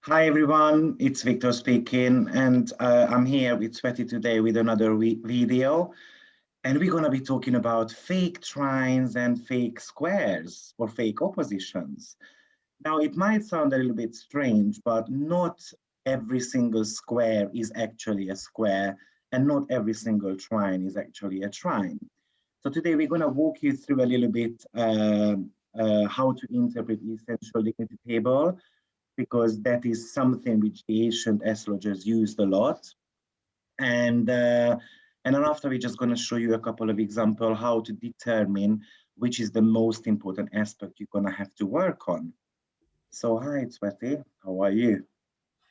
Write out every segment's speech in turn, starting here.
Hi everyone, it's Viktor speaking, and I'm here with Tsveti today with another video, and we're going to be talking about fake trines and fake squares or fake oppositions. Now, it might sound a little bit strange, but not every single square is actually a square, and not every single trine is actually a trine. So today we're going to walk you through a little bit how to interpret the essential dignity table, because that is something which the ancient astrologers used a lot. And then after, we're just going to show you a couple of examples how to determine which is the most important aspect you're going to have to work on. So hi, Tsveti, how are you?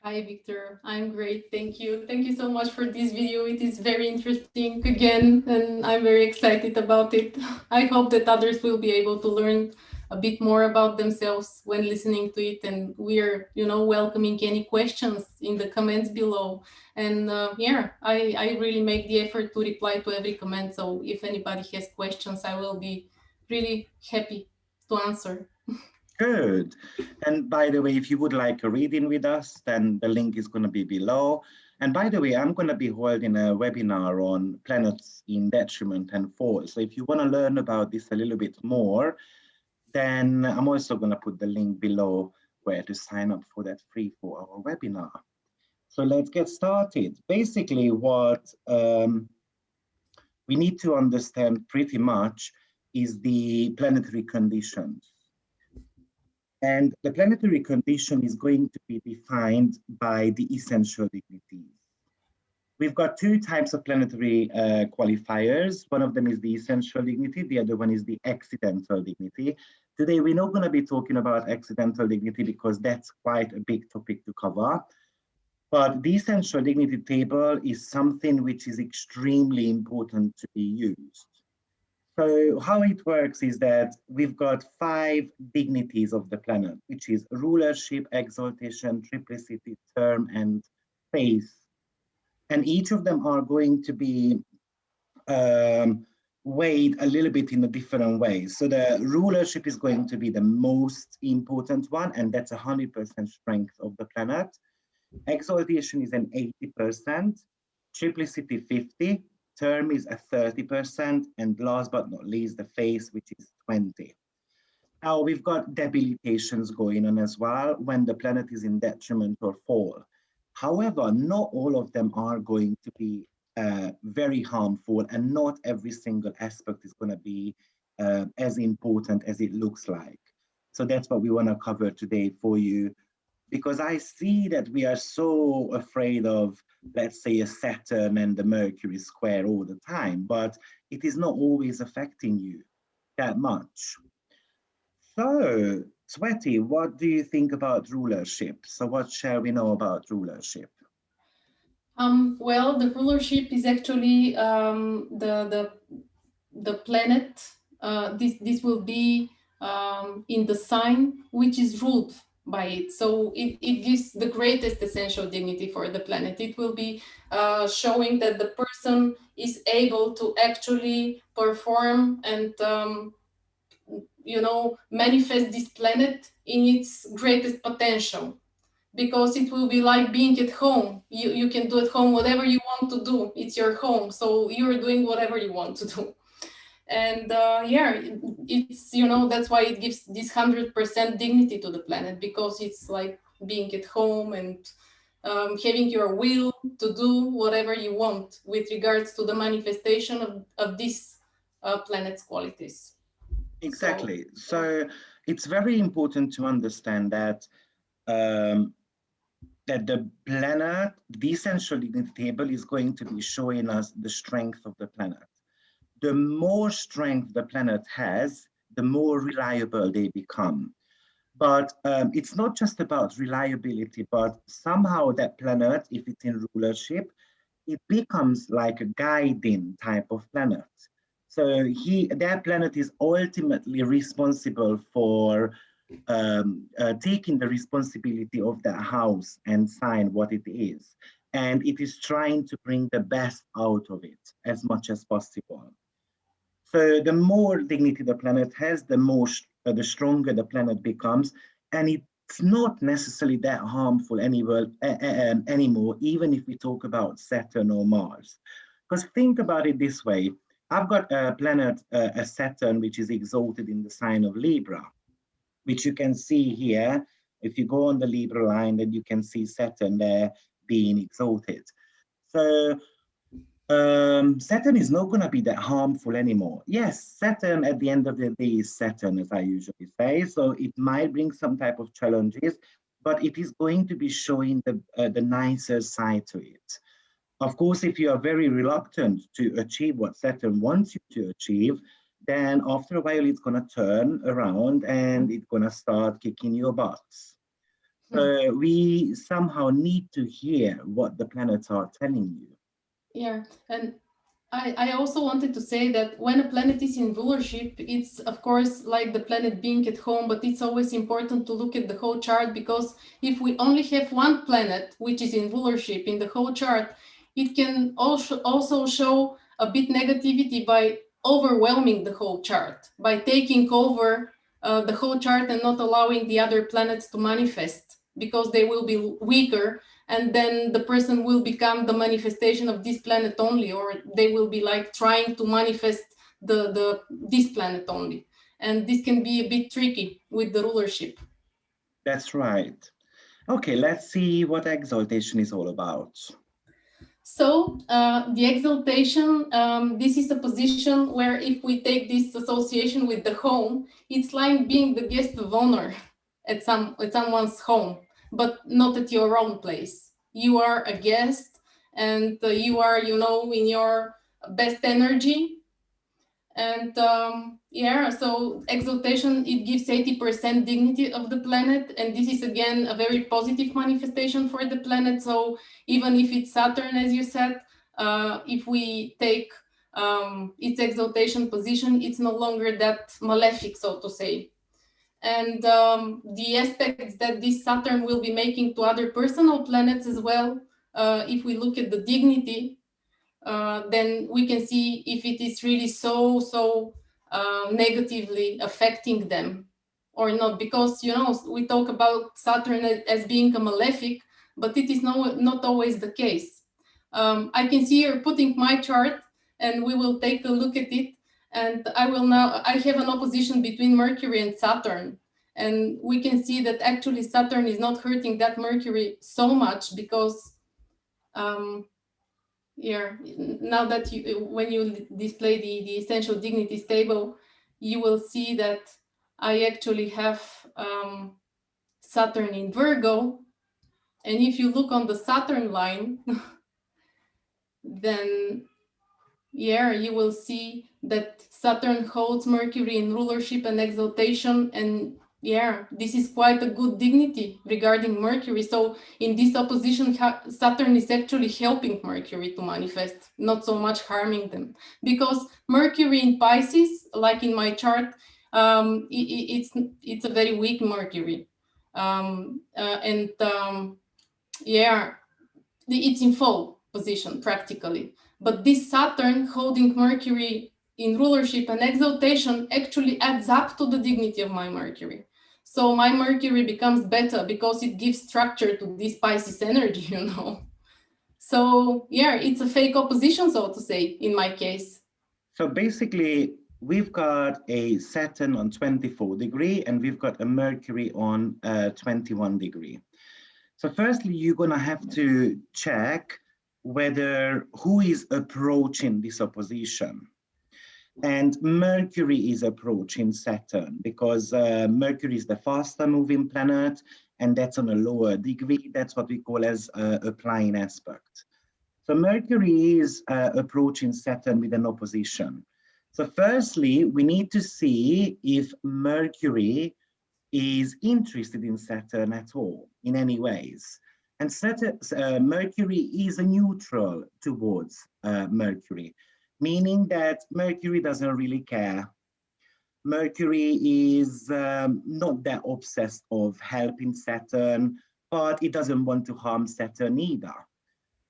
Hi, Victor. I'm great. Thank you. Thank you so much for this video. It is very interesting again, and I'm very excited about it. I hope that others will be able to learn a bit more about themselves when listening to it. And we're, welcoming any questions in the comments below. And I really make the effort to reply to every comment. So if anybody has questions, I will be really happy to answer. Good. And by the way, if you would like a reading with us, then the link is going to be below. And by the way, I'm going to be holding a webinar on planets in detriment and fall. So if you want to learn about this a little bit more, then I'm also going to put the link below where to sign up for that free 4-hour webinar. So let's get started. Basically, what we need to understand pretty much is the planetary conditions. And the planetary condition is going to be defined by the essential dignities. We've got two types of planetary qualifiers. One of them is the essential dignity, the other one is the accidental dignity. Today, we're not going to be talking about accidental dignity because that's quite a big topic to cover. But the essential dignity table is something which is extremely important to be used. So how it works is that we've got 5 dignities of the planet, which is rulership, exaltation, triplicity, term, and phase. And each of them are going to be weighed a little bit in a different way. So the rulership is going to be the most important one, and that's 100% strength of the planet. Exaltation is an 80%, triplicity 50, term is a 30%, and last but not least, the phase, which is 20. Now we've got debilitations going on as well when the planet is in detriment or fall. However, not all of them are going to be very harmful, and not every single aspect is going to be as important as it looks like. So that's what we want to cover today for you, because I see that we are so afraid of, let's say, a Saturn and the Mercury square all the time, but it is not always affecting you that much. So, Tsveti, what do you think about rulership? So what shall we know about rulership? Well, the rulership is actually the planet. This will be in the sign which is ruled by it. So it gives the greatest essential dignity for the planet. It will be showing that the person is able to actually perform and manifest this planet in its greatest potential, because it will be like being at home. You can do at home whatever you want to do. It's your home, so you're doing whatever you want to do. And it's that's why it gives this 100% dignity to the planet, because it's like being at home and having your will to do whatever you want with regards to the manifestation of this planet's qualities. Exactly. So it's very important to understand that um, that the planet, the essential dignity table, is going to be showing us the strength of the planet. The more strength the planet has, the more reliable they become. But it's not just about reliability, but somehow that planet, if it's in rulership, it becomes like a guiding type of planet. So that planet is ultimately responsible for taking the responsibility of the house and sign what it is. And it is trying to bring the best out of it as much as possible. So the more dignity the planet has, the stronger the planet becomes, and it it's not necessarily that harmful anymore, even if we talk about Saturn or Mars. Because think about it this way. I've got a planet, a Saturn, which is exalted in the sign of Libra, which you can see here. If you go on the Libra line, then you can see Saturn there being exalted. So Saturn is not going to be that harmful anymore. Yes, Saturn at the end of the day is Saturn, as I usually say. So it might bring some type of challenges, but it is going to be showing the nicer side to it. Of course, if you are very reluctant to achieve what Saturn wants you to achieve, then after a while it's going to turn around and it's going to start kicking your butts. So we somehow need to hear what the planets are telling you. Yeah, and I also wanted to say that when a planet is in rulership, it's of course like the planet being at home, but it's always important to look at the whole chart, because if we only have one planet which is in rulership in the whole chart, it can also show a bit negativity by overwhelming the whole chart, by taking over the whole chart and not allowing the other planets to manifest, because they will be weaker, and then the person will become the manifestation of this planet only, or they will be like trying to manifest this planet only, and this can be a bit tricky with the rulership. That's right. Okay, let's see what exaltation is all about. So the exaltation, this is a position where if we take this association with the home, it's like being the guest of honor at someone's home, but not at your own place. You are a guest, and you are, in your best energy. And yeah, so exaltation, it gives 80% dignity of the planet, and this is again a very positive manifestation for the planet. So even if it's Saturn, as you said, if we take its exaltation position, it's no longer that malefic, so to say. And the aspects that this Saturn will be making to other personal planets as well, if we look at the dignity, then we can see if it is really so negatively affecting them or not. Because we talk about Saturn as being a malefic, but it is not always the case. I can see you're putting my chart, and we will take a look at it. And I have an opposition between Mercury and Saturn. And we can see that actually Saturn is not hurting that Mercury so much, because yeah, now that when you display the essential dignities table, you will see that I actually have Saturn in Virgo. And if you look on the Saturn line, then yeah, you will see that Saturn holds Mercury in rulership and exaltation. And yeah, this is quite a good dignity regarding Mercury. So in this opposition, Saturn is actually helping Mercury to manifest, not so much harming them. Because Mercury in Pisces, like in my chart, it's a very weak Mercury. Yeah, it's in fall position practically. But this Saturn holding Mercury in rulership and exaltation actually adds up to the dignity of my Mercury. So my Mercury becomes better because it gives structure to this Pisces energy. So yeah, it's a fake opposition, so to say, in my case. So basically, we've got a Saturn on 24 degree and we've got a Mercury on 21 degree. So firstly, you're going to have to check whether who is approaching this opposition. And Mercury is approaching Saturn because Mercury is the faster moving planet, and that's on a lower degree. That's what we call as applying aspect. So Mercury is approaching Saturn with an opposition. So firstly, we need to see if Mercury is interested in Saturn at all, in any ways. And Saturn, Mercury is a neutral towards Mercury, meaning that Mercury doesn't really care. Mercury is not that obsessed of helping Saturn, but it doesn't want to harm Saturn either.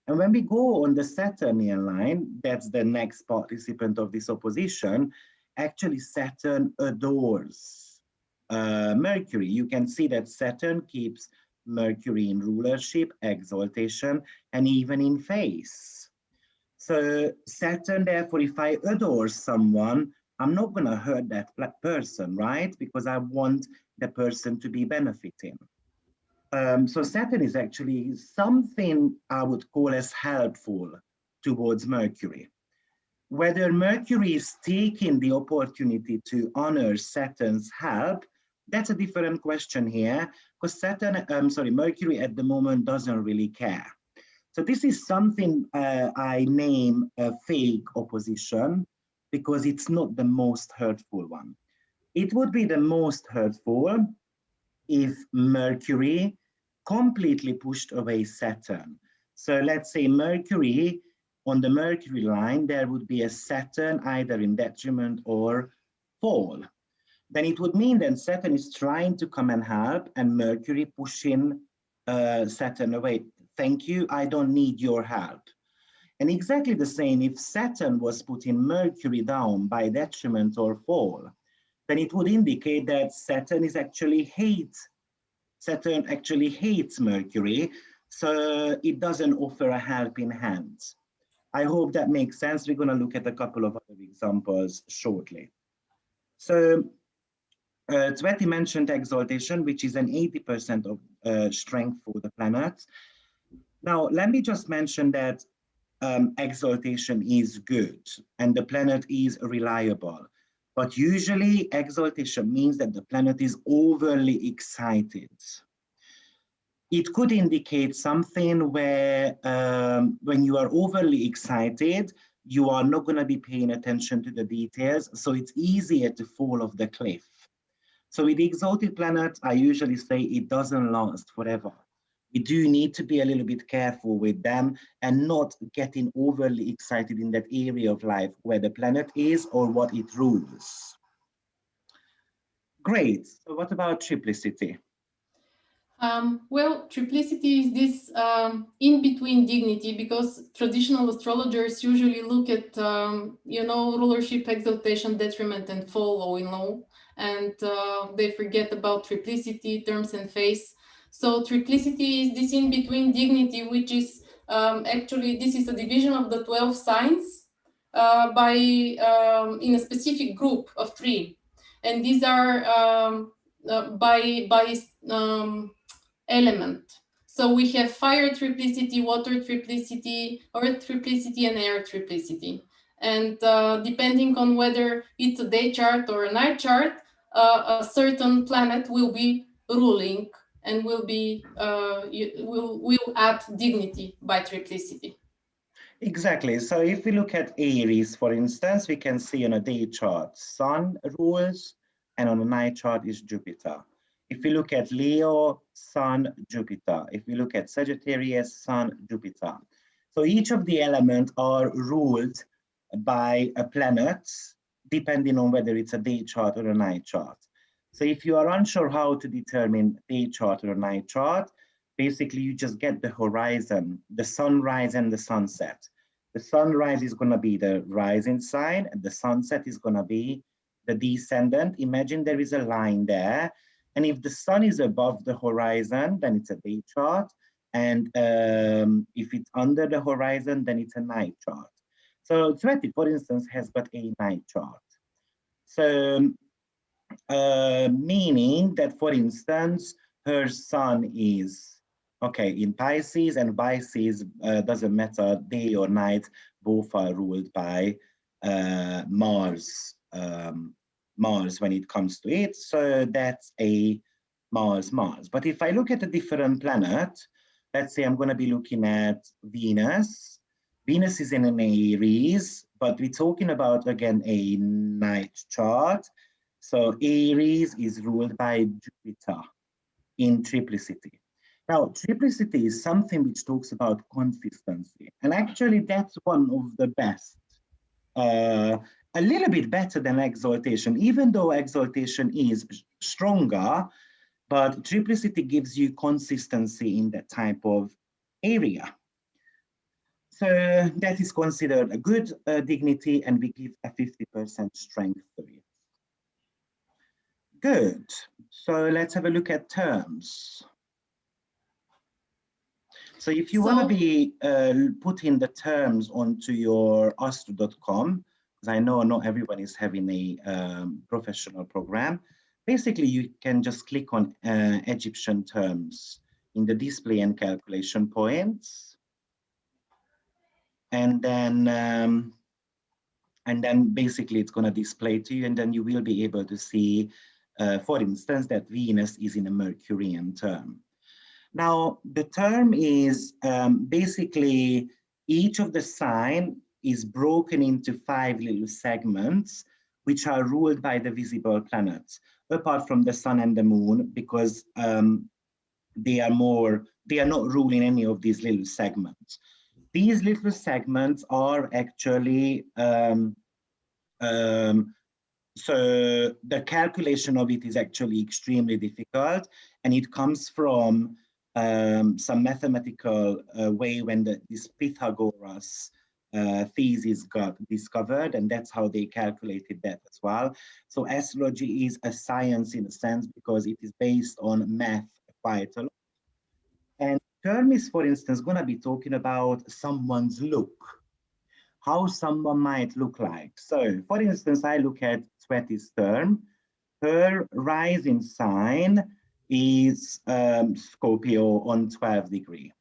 And when we go on the Saturnian line, that's the next participant of this opposition, actually Saturn adores Mercury. You can see that Saturn keeps Mercury in rulership, exaltation, and even in face. So Saturn, therefore, if I adore someone, I'm not going to hurt that person, right? Because I want the person to be benefiting. So Saturn is actually something I would call as helpful towards Mercury. Whether Mercury is taking the opportunity to honor Saturn's help, that's a different question here, because Mercury at the moment doesn't really care. So this is something I name a fake opposition, because it's not the most hurtful one. It would be the most hurtful if Mercury completely pushed away Saturn. So let's say Mercury, on the Mercury line, there would be a Saturn either in detriment or fall. Then it would mean that Saturn is trying to come and help, and Mercury pushing Saturn away. Thank you, I don't need your help. And exactly the same if Saturn was putting Mercury down by detriment or fall, then it would indicate that Saturn actually hates Mercury, so it doesn't offer a helping hand. I hope that makes sense. We're going to look at a couple of other examples shortly. So Tsveti mentioned exaltation, which is an 80% of strength for the planet. Now, let me just mention that exaltation is good and the planet is reliable. But usually exaltation means that the planet is overly excited. It could indicate something where when you are overly excited, you are not going to be paying attention to the details. So it's easier to fall off the cliff. So with exalted planets, I usually say it doesn't last forever. We do need to be a little bit careful with them and not getting overly excited in that area of life where the planet is or what it rules. Great. So what about triplicity? Well, triplicity is this in-between dignity, because traditional astrologers usually look at, rulership, exaltation, detriment, and fall all in all, and they forget about triplicity, terms, and phase. So triplicity is this in-between dignity, which is actually, this is a division of the 12 signs in a specific group of 3. And these are by element. So we have fire triplicity, water triplicity, earth triplicity, and air triplicity. And depending on whether it's a day chart or a night chart, a certain planet will be ruling and will add dignity by triplicity. Exactly. So if we look at Aries, for instance, we can see on a day chart, Sun rules, and on a night chart is Jupiter. If we look at Leo, Sun, Jupiter. If we look at Sagittarius, Sun, Jupiter. So each of the elements are ruled by a planet, depending on whether it's a day chart or a night chart. So if you are unsure how to determine day chart or night chart, basically you just get the horizon, the sunrise and the sunset. The sunrise is going to be the rising sign, and the sunset is going to be the descendant. Imagine there is a line there. And if the sun is above the horizon, then it's a day chart. And if it's under the horizon, then it's a night chart. So Tsveti, for instance, has got a night chart. So meaning that, for instance, her sun is, okay, in Pisces, and Pisces doesn't matter day or night, both are ruled by Mars. Mars when it comes to it, so that's a Mars. But if I look at a different planet, let's say I'm going to be looking at Venus. Venus is in an Aries, but we're talking about, again, a night chart. So Aries is ruled by Jupiter in triplicity. Now, triplicity is something which talks about consistency, and actually that's one of the best. A little bit better than exaltation, even though exaltation is stronger, but triplicity gives you consistency in that type of area. So that is considered a good dignity, and we give a 50% strength to it. Good. So let's have a look at terms. So if you So- want to be putting the terms onto your astro.com, because I know not everyone is having a professional program, basically you can just click on Egyptian terms in the display and calculation points. And then basically it's going to display to you, and then you will be able to see, for instance, that Venus is in a Mercurian term. Now, the term is basically each of the sign is broken into 5 little segments, which are ruled by the visible planets, apart from the sun and the moon, because they are not ruling any of these little segments. These little segments are actually so the calculation of it is actually extremely difficult, and it comes from some mathematical way when this Pythagoras thesis got discovered, and that's how they calculated that as well. So astrology is a science in a sense because it is based on math quite a lot. And term is, for instance, going to be talking about someone's look, how someone might look like. So, for instance, I look at Tsveti's term. Her rising sign is Scorpio on 12 degree.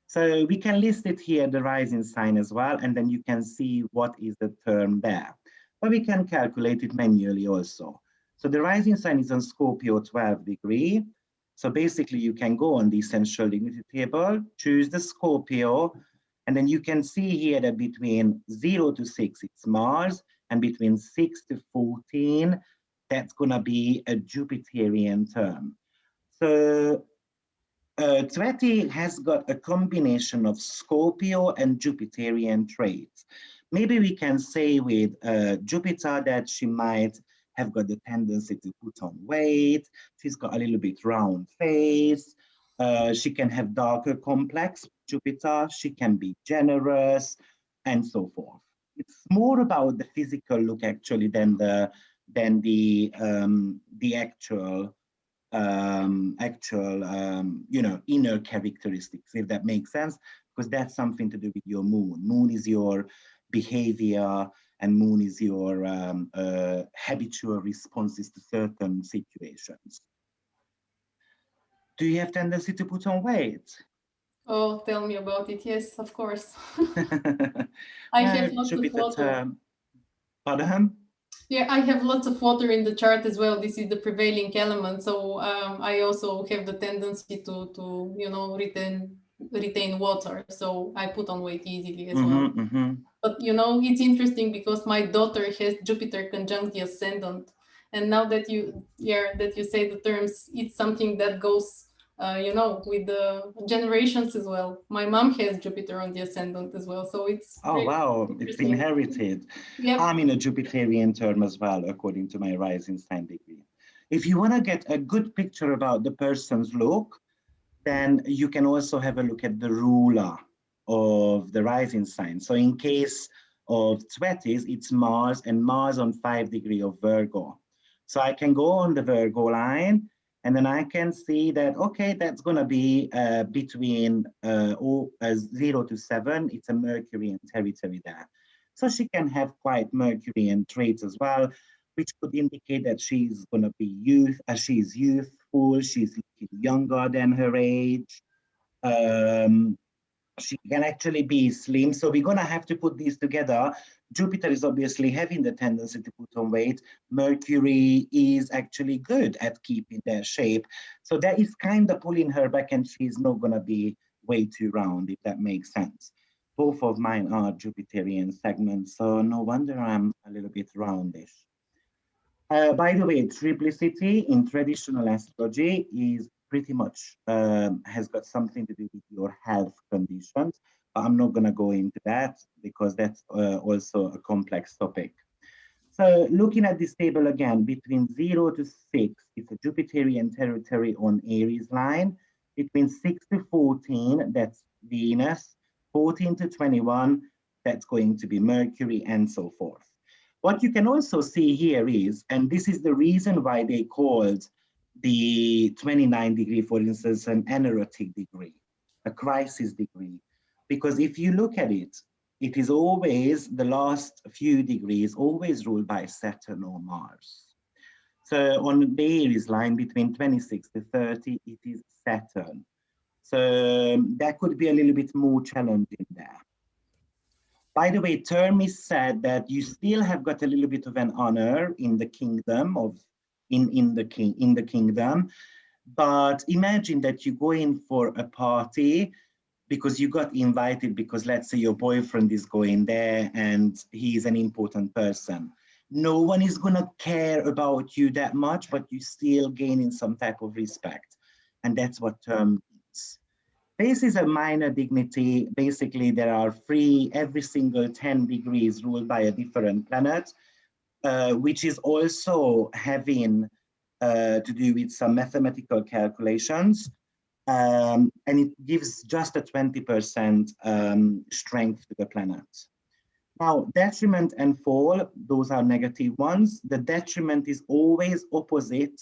So we can list it here, the rising sign as well, and then you can see what is the term there. But we can calculate it manually also. So the rising sign is on Scorpio 12 degree. So basically you can go on the essential dignity table, choose the Scorpio, and then you can see here that between 0 to 6, it's Mars, and between 6 to 14, that's going to be a Jupiterian term. So Tsveti has got a combination of Scorpio and Jupiterian traits. Maybe we can say with Jupiter that she might have got the tendency to put on weight. She's got a little bit round face. She can have darker complex, Jupiter. She can be generous, and so forth. It's more about the physical look actually than the actual inner characteristics, if that makes sense, because that's something to do with your moon. Moon is your behavior, and moon is your habitual responses to certain situations. Do you have tendency to put on weight? Oh, tell me about it. Yes, of course. I have lots of water. Pardon? Yeah, I have lots of water in the chart as well. This is the prevailing element, so I also have the tendency to retain water. So I put on weight easily as well. But it's interesting because my daughter has Jupiter conjunct the ascendant, and now that you say the terms, it's something that goes with the generations as well. My mom has Jupiter on the ascendant as well, so it's wow, it's inherited. Yep. I'm in a Jupiterian term as well, according to my rising sign degree. If you want to get a good picture about the person's look, then you can also have a look at the ruler of the rising sign. So in case of Tsvetis, it's Mars, and Mars on 5 degree of Virgo. So I can go on the Virgo line, and then I can see that, okay, that's going to be between 0 to 7. It's a Mercury territory there. So she can have quite Mercurian traits as well, which could indicate that she's going to be she's youthful, she's looking younger than her age. She can actually be slim. So we're going to have to put these together. Jupiter is obviously having the tendency to put on weight. Mercury is actually good at keeping their shape. So that is kind of pulling her back, and she's not going to be way too round, if that makes sense. Both of mine are Jupiterian segments, so no wonder I'm a little bit roundish. By the way, triplicity in traditional astrology is pretty much has got something to do with your health conditions. I'm not going to go into that because that's also a complex topic. So looking at this table again, between 0 to 6, it's a Jupiterian territory on Aries line. Between 6 to 14, that's Venus. 14 to 21, that's going to be Mercury, and so forth. What you can also see here is, and this is the reason why they called the 29 degree, for instance, an anerotic degree, a crisis degree. Because if you look at it, it is always, the last few degrees, always ruled by Saturn or Mars. So on the Aries line between 26 to 30, it is Saturn. So that could be a little bit more challenging there. By the way, Termis said that you still have got a little bit of an honor in the kingdom of in the kingdom, but imagine that you go in for a party because you got invited because let's say your boyfriend is going there and he's an important person. No one is gonna care about you that much, but you still gaining some type of respect, and that's what term means. This is a minor dignity. Basically, there are every single 10 degrees ruled by a different planet, which is also having to do with some mathematical calculations. And it gives just a 20% strength to the planet. Now, detriment and fall, those are negative ones. The detriment is always opposite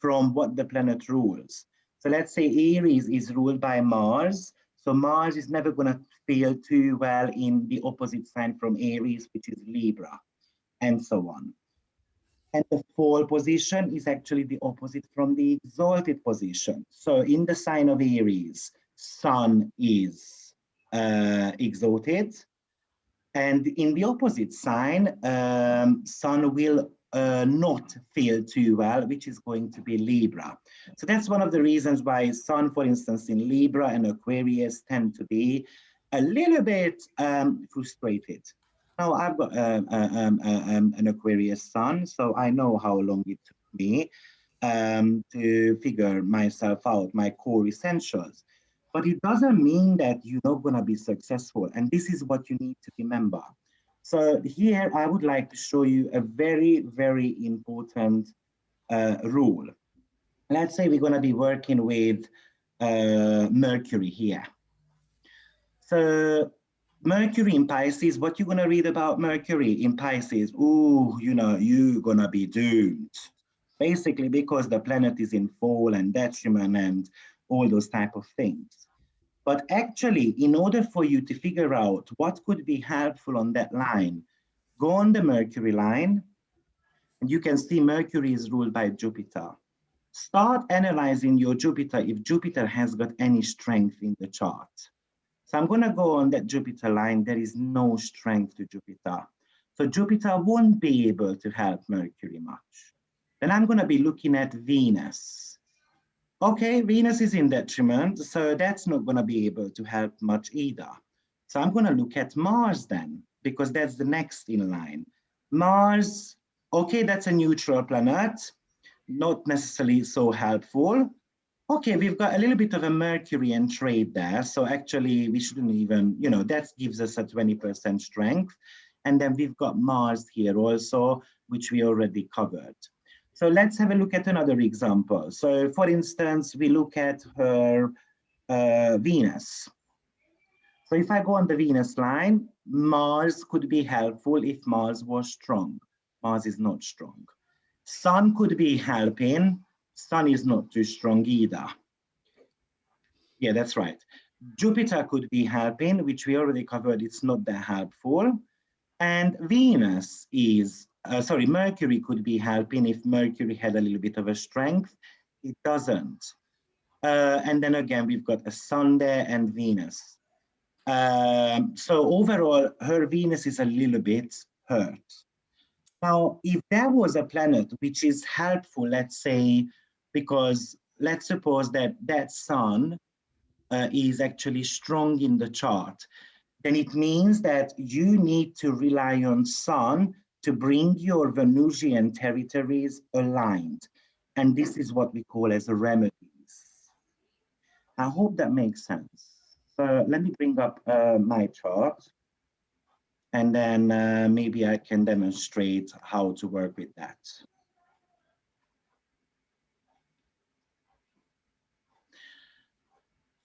from what the planet rules. So let's say Aries is ruled by Mars. So Mars is never going to feel too well in the opposite sign from Aries, which is Libra, and so on. And the fall position is actually the opposite from the exalted position. So in the sign of Aries, Sun is exalted. And in the opposite sign, Sun will not feel too well, which is going to be Libra. So that's one of the reasons why Sun, for instance, in Libra and Aquarius tend to be a little bit frustrated. Now, I've got an Aquarius Sun, so I know how long it took me to figure myself out, my core essentials. But it doesn't mean that you're not going to be successful. And this is what you need to remember. So here I would like to show you a very, very important rule. Let's say we're going to be working with Mercury here. So Mercury in Pisces, what you're going to read about Mercury in Pisces? Oh, you know, you're going to be doomed. Basically because the planet is in fall and detriment and all those type of things. But actually, in order for you to figure out what could be helpful on that line, go on the Mercury line, and you can see Mercury is ruled by Jupiter. Start analyzing your Jupiter if Jupiter has got any strength in the chart. So I'm going to go on that Jupiter line. There is no strength to Jupiter. So Jupiter won't be able to help Mercury much. Then I'm going to be looking at Venus. Okay, Venus is in detriment, so that's not going to be able to help much either. So I'm going to look at Mars then, because that's the next in line. Mars, okay, that's a neutral planet, not necessarily so helpful. Okay, we've got a little bit of a Mercury and trade there, so actually we shouldn't even, you know, that gives us a 20% strength. And then we've got Mars here also, which we already covered. So let's have a look at another example. So for instance, we look at her Venus. So if I go on the Venus line, Mars could be helpful if Mars was strong. Mars is not strong. Sun could be helping. Sun is not too strong either. Yeah, that's right. Jupiter could be helping, which we already covered. It's not that helpful. And Venus is, Mercury could be helping if Mercury had a little bit of a strength. It doesn't. And then again, we've got a Sun there and Venus. So overall, her Venus is a little bit hurt. Now, if there was a planet which is helpful, let's say, because let's suppose that that Sun is actually strong in the chart, then it means that you need to rely on Sun to bring your Venusian territories aligned. And this is what we call as remedies. I hope that makes sense. So let me bring up my chart, and then maybe I can demonstrate how to work with that.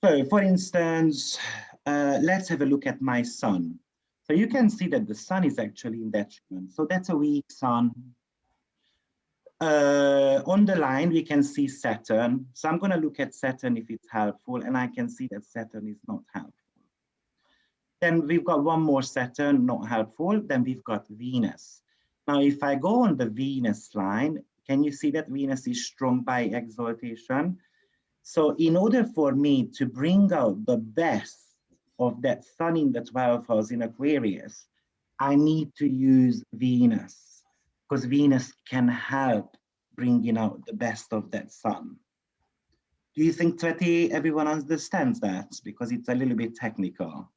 So for instance, let's have a look at my Sun. So you can see that the Sun is actually in detriment. So that's a weak Sun. On the line, we can see Saturn. So I'm going to look at Saturn if it's helpful, and I can see that Saturn is not helpful. Then we've got one more Saturn, not helpful. Then we've got Venus. Now, if I go on the Venus line, can you see that Venus is strong by exaltation? So in order for me to bring out the best of that sun in the 12th house in Aquarius, I need to use Venus, because Venus can help bringing out the best of that sun. Do you think, Tsveti, everyone understands that? Because it's a little bit technical.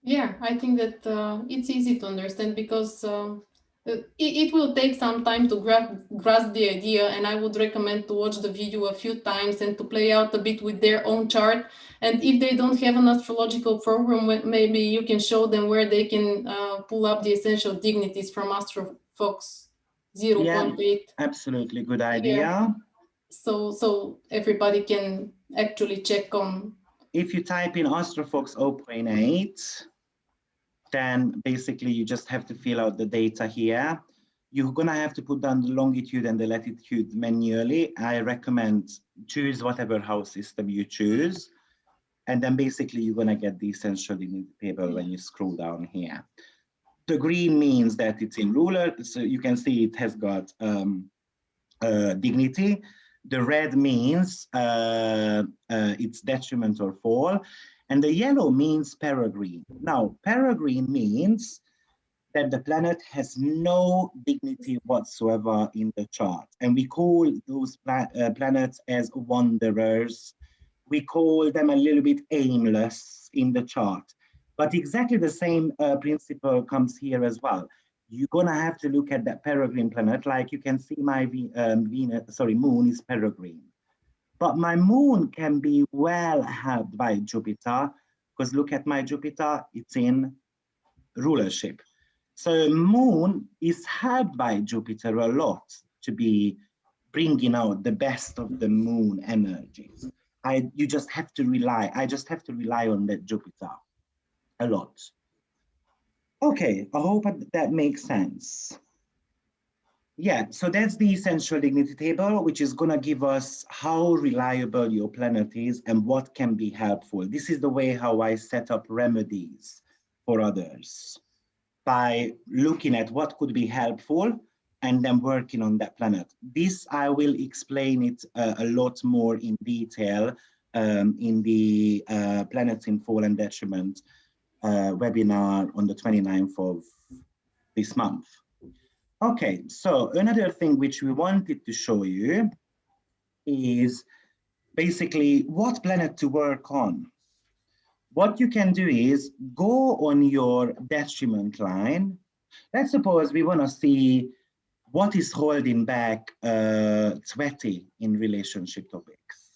Yeah, I think that it's easy to understand because it will take some time to grasp the idea, and I would recommend to watch the video a few times and to play out a bit with their own chart. And if they don't have an astrological program, maybe you can show them where they can pull up the essential dignities from AstroVox 0.8. Yeah, absolutely good idea. Yeah. So everybody can actually check on. If you type in AstroVox 0.8, then basically you just have to fill out the data here. You're gonna have to put down the longitude and the latitude manually. I recommend choose whatever house system you choose. And then basically you're gonna get the essential dignity table when you scroll down here. The green means that it's in ruler, so you can see it has got dignity. The red means it's detriment or fall. And the yellow means peregrine. Now, peregrine means that the planet has no dignity whatsoever in the chart. And we call those planets as wanderers. We call them a little bit aimless in the chart. But exactly the same principle comes here as well. You're gonna have to look at that peregrine planet. Like you can see my moon is peregrine. But my moon can be well helped by Jupiter, because look at my Jupiter, it's in rulership. So moon is helped by Jupiter a lot to be bringing out the best of the moon energies. I just have to rely on that Jupiter a lot. Okay, I hope that makes sense. Yeah, so that's the essential dignity table, which is going to give us how reliable your planet is and what can be helpful. This is the way how I set up remedies for others, by looking at what could be helpful and then working on that planet. This, I will explain it a lot more in detail in the Planets in Fall and Detriment webinar on the 29th of this month. Okay, so another thing which we wanted to show you is basically what planet to work on. What you can do is go on your detriment line. Let's suppose we want to see what is holding back Tsveti in relationship topics.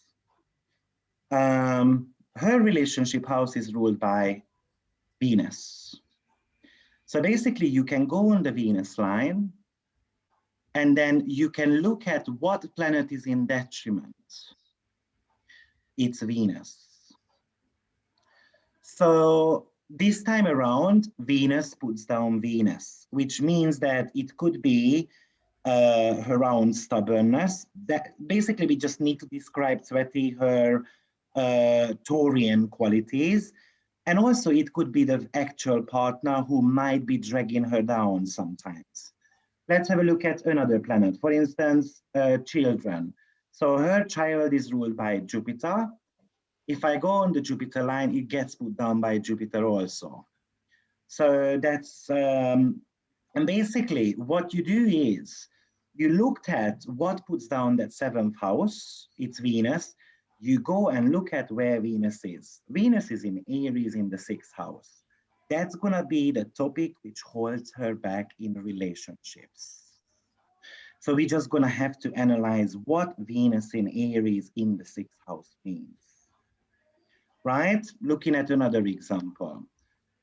Her relationship house is ruled by Venus. So basically you can go on the Venus line and then you can look at what planet is in detriment. It's Venus. So this time around, Venus puts down Venus, which means that it could be her own stubbornness. That basically we just need to describe Tsveti, her Taurian qualities. And also it could be the actual partner who might be dragging her down sometimes. Let's have a look at another planet. For instance, children. So her child is ruled by Jupiter. If I go on the Jupiter line, it gets put down by Jupiter also. So that's, and basically what you do is, you looked at what puts down that 7th house, it's Venus. You go and look at where Venus is. Venus is in Aries in the 6th house. That's gonna be the topic which holds her back in relationships. So we're just gonna have to analyze what Venus in Aries in the 6th house means. Right? Looking at another example.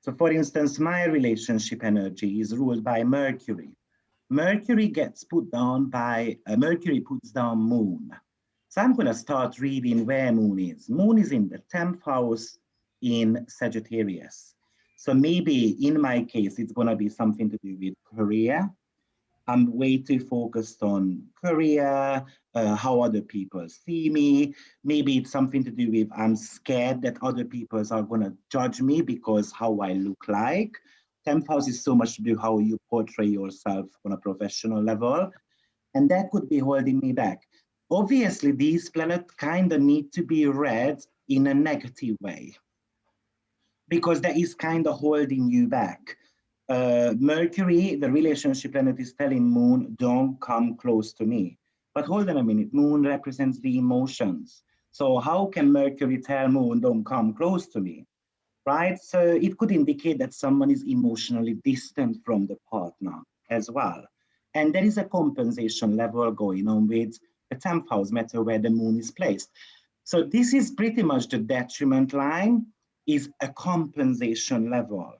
So for instance, my relationship energy is ruled by Mercury. Mercury gets put down by, Mercury puts down Moon. So I'm gonna start reading where Moon is. Moon is in the 10th house in Sagittarius. So maybe in my case, it's gonna be something to do with career. I'm way too focused on career, how other people see me. Maybe it's something to do with I'm scared that other people are going to judge me because how I look like. 10th house is so much to do how you portray yourself on a professional level. And that could be holding me back. Obviously, these planets kind of need to be read in a negative way because that is kind of holding you back. Mercury, the relationship planet, is telling Moon, don't come close to me. But hold on a minute, Moon represents the emotions. So how can Mercury tell Moon, don't come close to me? Right? So it could indicate that someone is emotionally distant from the partner as well. And there is a compensation level going on with the 10th house matter where the Moon is placed. So this is pretty much the detriment line is a compensation level.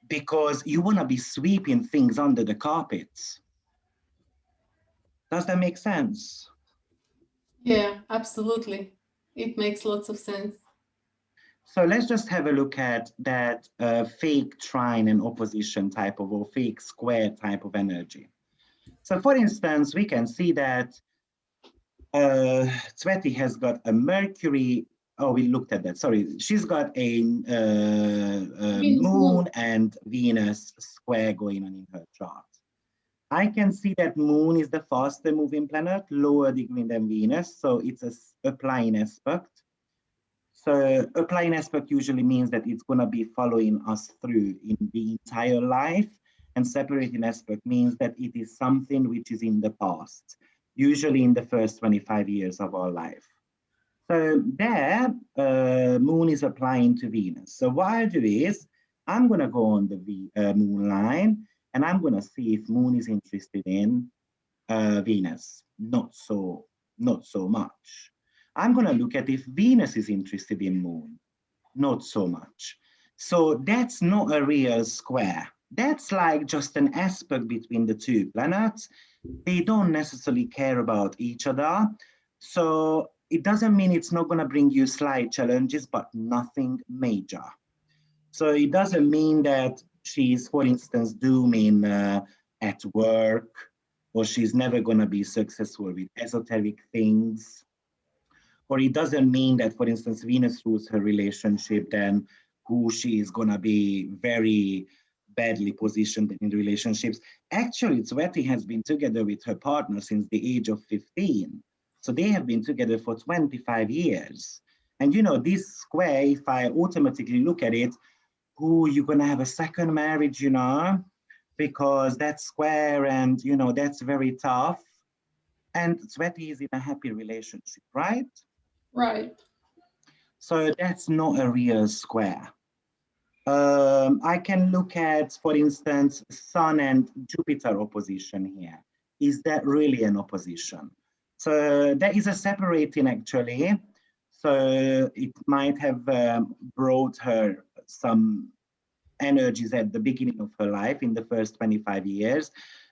Because you want to be sweeping things under the carpets. Does that make sense? Yeah, absolutely. It makes lots of sense. So let's just have a look at that fake trine and opposition type of, or fake square type of energy. So for instance, we can see that Tsveti has got a Mercury. Oh, we looked at that. Sorry, she's got a Venus Moon. Moon and Venus square going on in her chart. I can see that Moon is the faster moving planet, lower degree than Venus, so it's a applying aspect. So applying aspect usually means that it's going to be following us through in the entire life, and separating aspect means that it is something which is in the past, usually in the first 25 years of our life. So there, Moon is applying to Venus. So what I do is, I'm going to go on the Moon line, and I'm going to see if Moon is interested in Venus. Not so much. I'm going to look at if Venus is interested in Moon. Not so much. So that's not a real square. That's like just an aspect between the two planets. They don't necessarily care about each other. So it doesn't mean it's not going to bring you slight challenges, but nothing major. So it doesn't mean that she's, for instance, dooming at work, or she's never going to be successful with esoteric things. Or it doesn't mean that, for instance, Venus rules her relationship, then who she is going to be very badly positioned in relationships. Actually, Tsveti has been together with her partner since the age of 15. So they have been together for 25 years. And you know, this square, if I automatically look at it, who you're going to have a second marriage, you know, because that's square and, you know, that's very tough. And Tsveti is in a happy relationship, right? Right. So that's not a real square. I can look at, for instance, Sun and Jupiter opposition here. Is that really an opposition? So there is a separating actually. So it might have brought her some energies at the beginning of her life in the first 25 years,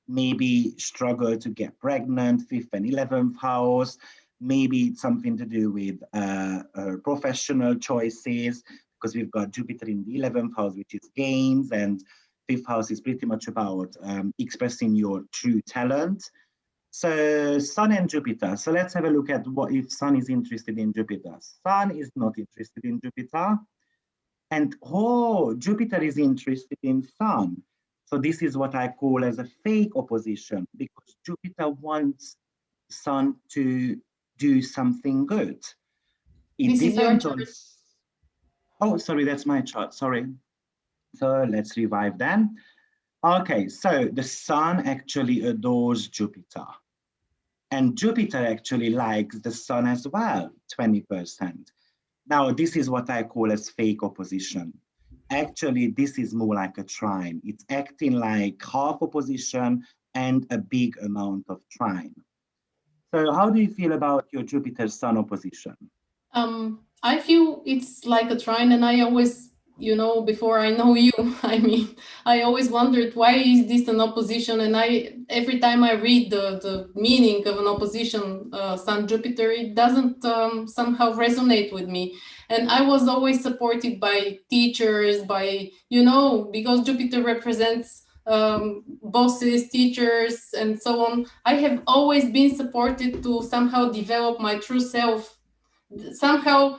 maybe struggle to get pregnant, 5th and 11th house, maybe it's something to do with her professional choices, because we've got Jupiter in the 11th house, which is gains, and 5th house is pretty much about expressing your true talent. So Sun and Jupiter. So let's have a look at what if Sun is interested in Jupiter. Sun is not interested in Jupiter. And oh, Jupiter is interested in Sun. So this is what I call as a fake opposition, because Jupiter wants Sun to do something good. It This is your depends chart. on, oh, sorry, that's my chart, sorry. So let's revive then. Okay, so the Sun actually adores Jupiter. And Jupiter actually likes the Sun as well, 20%. Now, this is what I call as fake opposition. Actually, this is more like a trine. It's acting like half opposition and a big amount of trine. So how do you feel about your Jupiter-Sun opposition? I feel it's like a trine, and I always, before I know you, I mean, I always wondered why is this an opposition, and every time I read the meaning of an opposition, Sun Jupiter, it doesn't somehow resonate with me, and I was always supported by teachers, because Jupiter represents bosses, teachers, and so on, I have always been supported to somehow develop my true self. Somehow,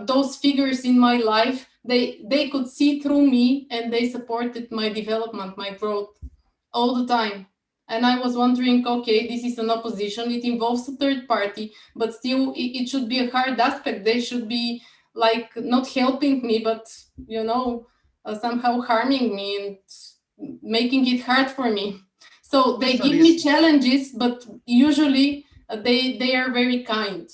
those figures in my life, they could see through me, and they supported my development, my growth all the time. And I was wondering, okay, this is an opposition, it involves a third party, but still it should be a hard aspect. They should be like not helping me, but somehow harming me and making it hard for me. So they So give me this, challenges, but usually they are very kind.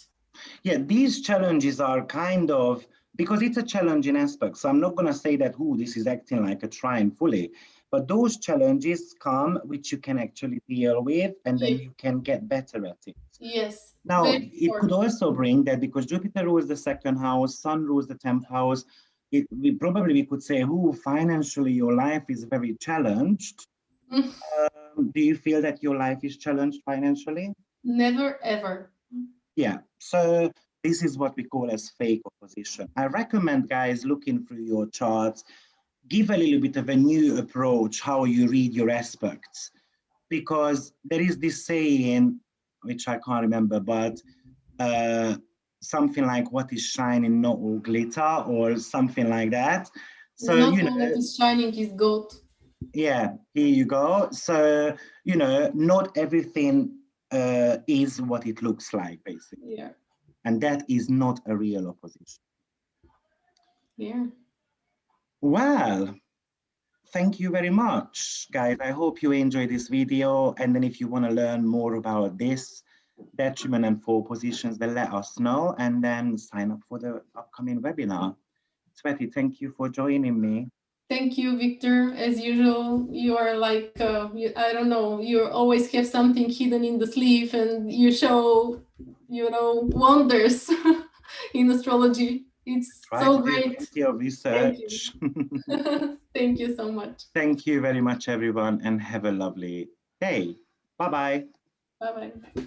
yeah, these challenges are kind of, because it's a challenging aspect. So I'm not going to say that, oh, this is acting like a trine fully, but those challenges come, which you can actually deal with, and then you can get better at it. Yes, Now, very it could important. also bring that because Jupiter rules the second house, Sun rules the 10th house. We could say, oh, financially, your life is very challenged. Do you feel that your life is challenged financially? Never ever. Yeah, so this is what we call as fake opposition. I recommend guys looking through your charts, give a little bit of a new approach how you read your aspects, because there is this saying, which I can't remember, but something like what is shining, not all glitter, or something like that. So, Not all that is shining is gold. yeah, here you go. So, not everything is what it looks like, basically. Yeah. And that is not a real opposition. Yeah. Well, thank you very much, guys. I hope you enjoyed this video. And then if you want to learn more about this, detriment and fall positions, then let us know and then sign up for the upcoming webinar. Tsveti, thank you for joining me. Thank you, Victor. As usual, you are like, I don't know, you always have something hidden in the sleeve and you show, wonders in astrology. It's Try to so do great. plenty of Thank you. research. Thank you so much. Thank you very much, everyone, and have a lovely day. Bye-bye. Bye bye.